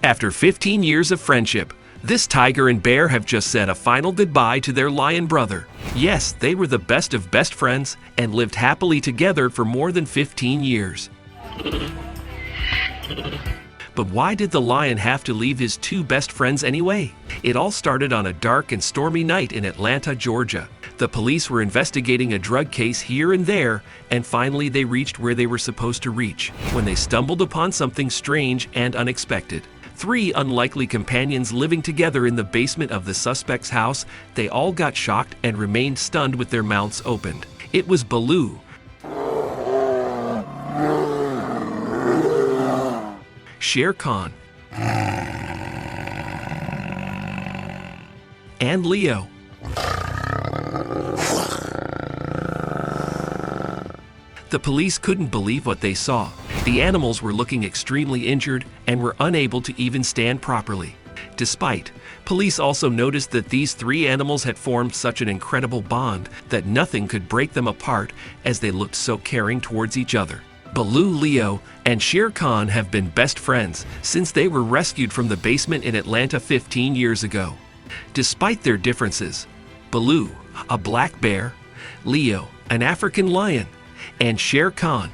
After 15 years of friendship, this tiger and bear have just said a final goodbye to their lion brother. Yes, they were the best of best friends and lived happily together for more than 15 years. But why did the lion have to leave his two best friends anyway? It all started on a dark and stormy night in Atlanta, Georgia. The police were investigating a drug case here and there, and finally they reached where they were supposed to reach, when they stumbled upon something strange and unexpected. Three unlikely companions living together in the basement of the suspect's house. They all got shocked and remained stunned with their mouths opened. It was Baloo, Shere Khan, and Leo. The police couldn't believe what they saw. The animals were looking extremely injured and were unable to even stand properly. Despite, police also noticed that these three animals had formed such an incredible bond that nothing could break them apart, as they looked so caring towards each other. Baloo, Leo, and Shere Khan have been best friends since they were rescued from the basement in Atlanta 15 years ago. Despite their differences, Baloo, a black bear, Leo, an African lion, and Shere Khan,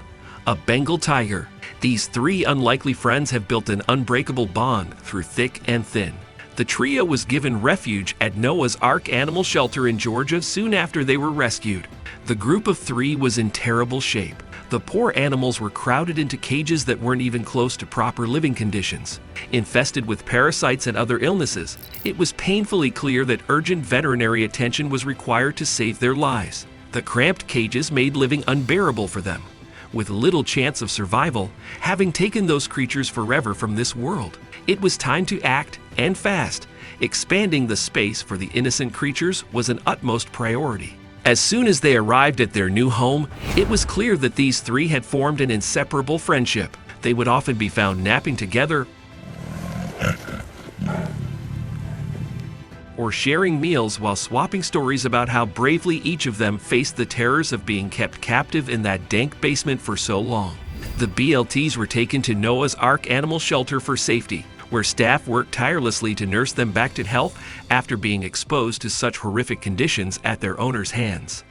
a Bengal tiger, these three unlikely friends have built an unbreakable bond through thick and thin. The trio was given refuge at Noah's Ark Animal Shelter in Georgia soon after they were rescued. The group of three was in terrible shape. The poor animals were crowded into cages that weren't even close to proper living conditions. Infested with parasites and other illnesses, it was painfully clear that urgent veterinary attention was required to save their lives. The cramped cages made living unbearable for them, with little chance of survival, having taken those creatures forever from this world. It was time to act, and fast. Expanding the space for the innocent creatures was an utmost priority. As soon as they arrived at their new home, it was clear that these three had formed an inseparable friendship. They would often be found napping together or sharing meals while swapping stories about how bravely each of them faced the terrors of being kept captive in that dank basement for so long. The BLTs were taken to Noah's Ark Animal Shelter for safety, where staff worked tirelessly to nurse them back to health after being exposed to such horrific conditions at their owner's hands.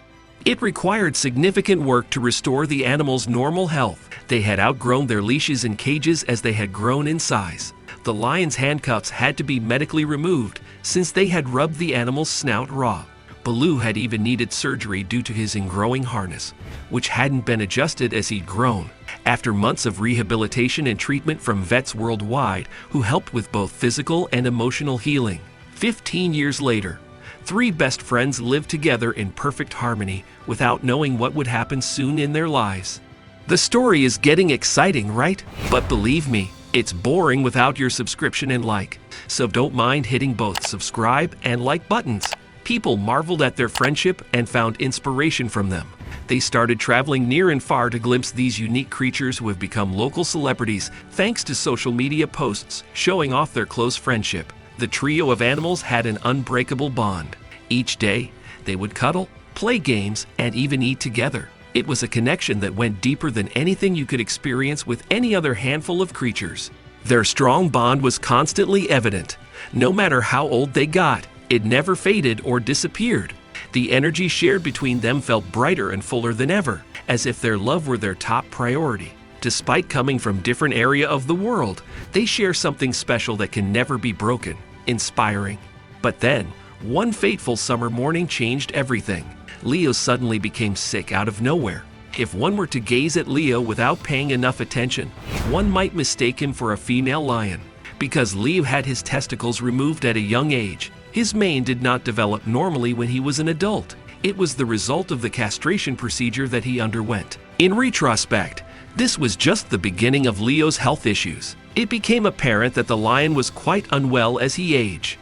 It required significant work to restore the animals' normal health. They had outgrown their leashes and cages as they had grown in size. The lion's handcuffs had to be medically removed since they had rubbed the animal's snout raw. Baloo had even needed surgery due to his ingrowing harness, which hadn't been adjusted as he'd grown. After months of rehabilitation and treatment from vets worldwide who helped with both physical and emotional healing, 15 years later, three best friends lived together in perfect harmony without knowing what would happen soon in their lives. The story is getting exciting, right? But believe me, it's boring without your subscription and like, so don't mind hitting both subscribe and like buttons. People marveled at their friendship and found inspiration from them. They started traveling near and far to glimpse these unique creatures who have become local celebrities thanks to social media posts showing off their close friendship. The trio of animals had an unbreakable bond. Each day, they would cuddle, play games, and even eat together. It was a connection that went deeper than anything you could experience with any other handful of creatures. Their strong bond was constantly evident. No matter how old they got, it never faded or disappeared. The energy shared between them felt brighter and fuller than ever, as if their love were their top priority. Despite coming from different area of the world, they share something special that can never be broken, inspiring. But then, one fateful summer morning changed everything. Leo suddenly became sick out of nowhere. If one were to gaze at Leo without paying enough attention, one might mistake him for a female lion. Because Leo had his testicles removed at a young age, his mane did not develop normally when he was an adult. It was the result of the castration procedure that he underwent. In retrospect, this was just the beginning of Leo's health issues. It became apparent that the lion was quite unwell as he aged.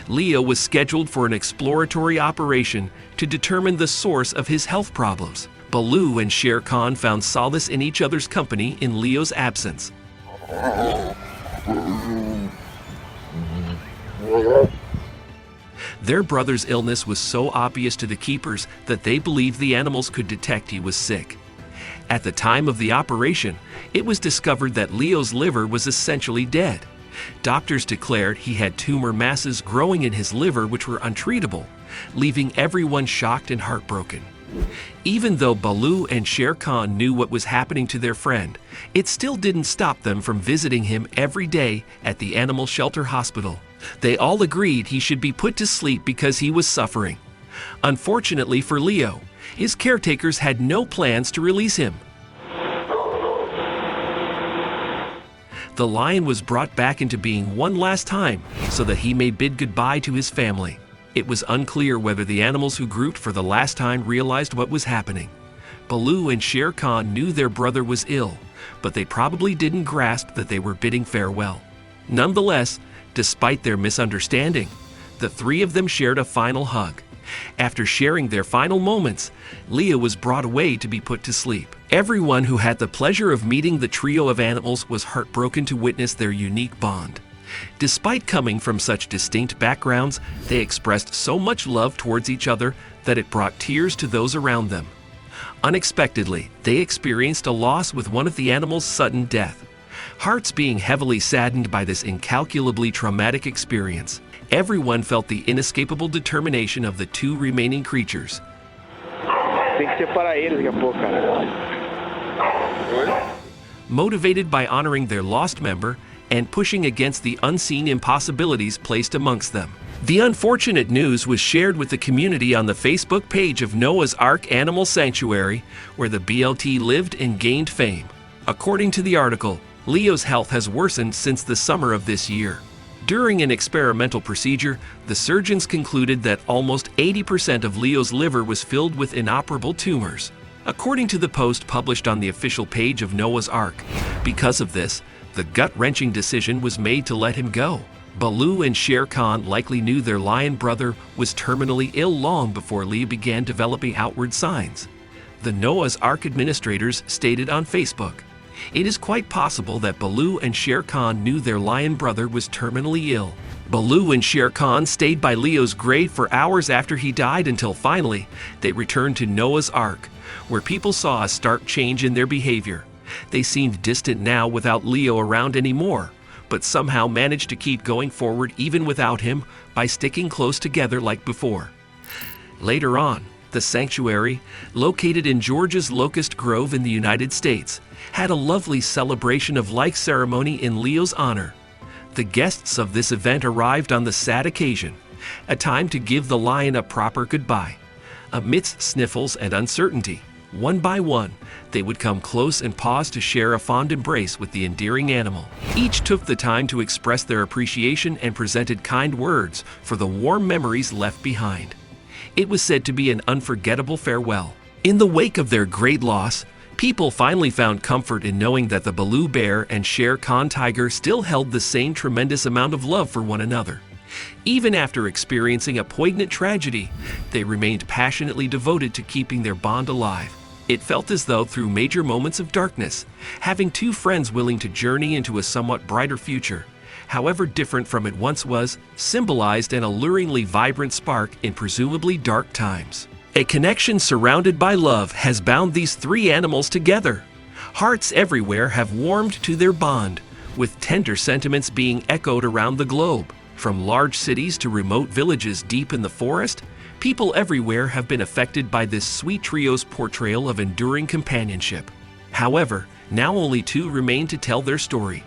Leo was scheduled for an exploratory operation to determine the source of his health problems. Baloo and Shere Khan found solace in each other's company in Leo's absence. Their brother's illness was so obvious to the keepers that they believed the animals could detect he was sick. At the time of the operation, it was discovered that Leo's liver was essentially dead. Doctors declared he had tumor masses growing in his liver which were untreatable, leaving everyone shocked and heartbroken. Even though Baloo and Shere Khan knew what was happening to their friend, it still didn't stop them from visiting him every day at the animal shelter hospital. They all agreed he should be put to sleep because he was suffering. Unfortunately for Leo, his caretakers had no plans to release him. The lion was brought back into being one last time so that he may bid goodbye to his family. It was unclear whether the animals who grouped for the last time realized what was happening. Baloo and Shere Khan knew their brother was ill, but they probably didn't grasp that they were bidding farewell. Nonetheless, despite their misunderstanding, the three of them shared a final hug. After sharing their final moments, Leo was brought away to be put to sleep. Everyone who had the pleasure of meeting the trio of animals was heartbroken to witness their unique bond. Despite coming from such distinct backgrounds, they expressed so much love towards each other that it brought tears to those around them. Unexpectedly, they experienced a loss with one of the animals' sudden death. Hearts being heavily saddened by this incalculably traumatic experience, everyone felt the inescapable determination of the two remaining creatures. Motivated by honoring their lost member and pushing against the unseen impossibilities placed amongst them. The unfortunate news was shared with the community on the Facebook page of Noah's Ark Animal Sanctuary, where the BLT lived and gained fame. According to the article, Leo's health has worsened since the summer of this year. During an experimental procedure, the surgeons concluded that almost 80% of Leo's liver was filled with inoperable tumors. According to the post published on the official page of Noah's Ark, because of this, the gut-wrenching decision was made to let him go. Baloo and Shere Khan likely knew their lion brother was terminally ill long before Leo began developing outward signs. The Noah's Ark administrators stated on Facebook, "It is quite possible that Baloo and Shere Khan knew their lion brother was terminally ill." Baloo and Shere Khan stayed by Leo's grave for hours after he died until finally they returned to Noah's Ark, where people saw a stark change in their behavior. They seemed distant now without Leo around anymore, but somehow managed to keep going forward even without him by sticking close together like before. Later on, the sanctuary, located in Georgia's Locust Grove in the United States, had a lovely celebration of life ceremony in Leo's honor. The guests of this event arrived on the sad occasion, a time to give the lion a proper goodbye. Amidst sniffles and uncertainty, one by one, they would come close and pause to share a fond embrace with the endearing animal. Each took the time to express their appreciation and presented kind words for the warm memories left behind. It was said to be an unforgettable farewell. In the wake of their great loss, people finally found comfort in knowing that the Baloo bear and Shere Khan tiger still held the same tremendous amount of love for one another. Even after experiencing a poignant tragedy, they remained passionately devoted to keeping their bond alive. It felt as though through major moments of darkness, having two friends willing to journey into a somewhat brighter future, however different from it once was, symbolized an alluringly vibrant spark in presumably dark times. A connection surrounded by love has bound these three animals together. Hearts everywhere have warmed to their bond, with tender sentiments being echoed around the globe. From large cities to remote villages deep in the forest, people everywhere have been affected by this sweet trio's portrayal of enduring companionship. However, now only two remain to tell their story.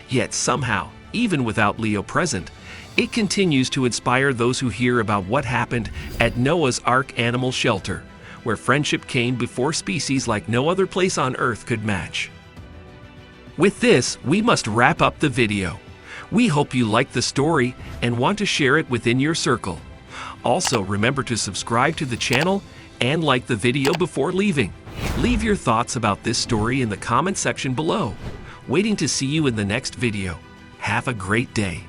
Yet somehow, even without Leo present, it continues to inspire those who hear about what happened at Noah's Ark Animal Shelter, where friendship came before species like no other place on Earth could match. With this, we must wrap up the video. We hope you liked the story and want to share it within your circle. Also, remember to subscribe to the channel and like the video before leaving. Leave your thoughts about this story in the comment section below. Waiting to see you in the next video. Have a great day.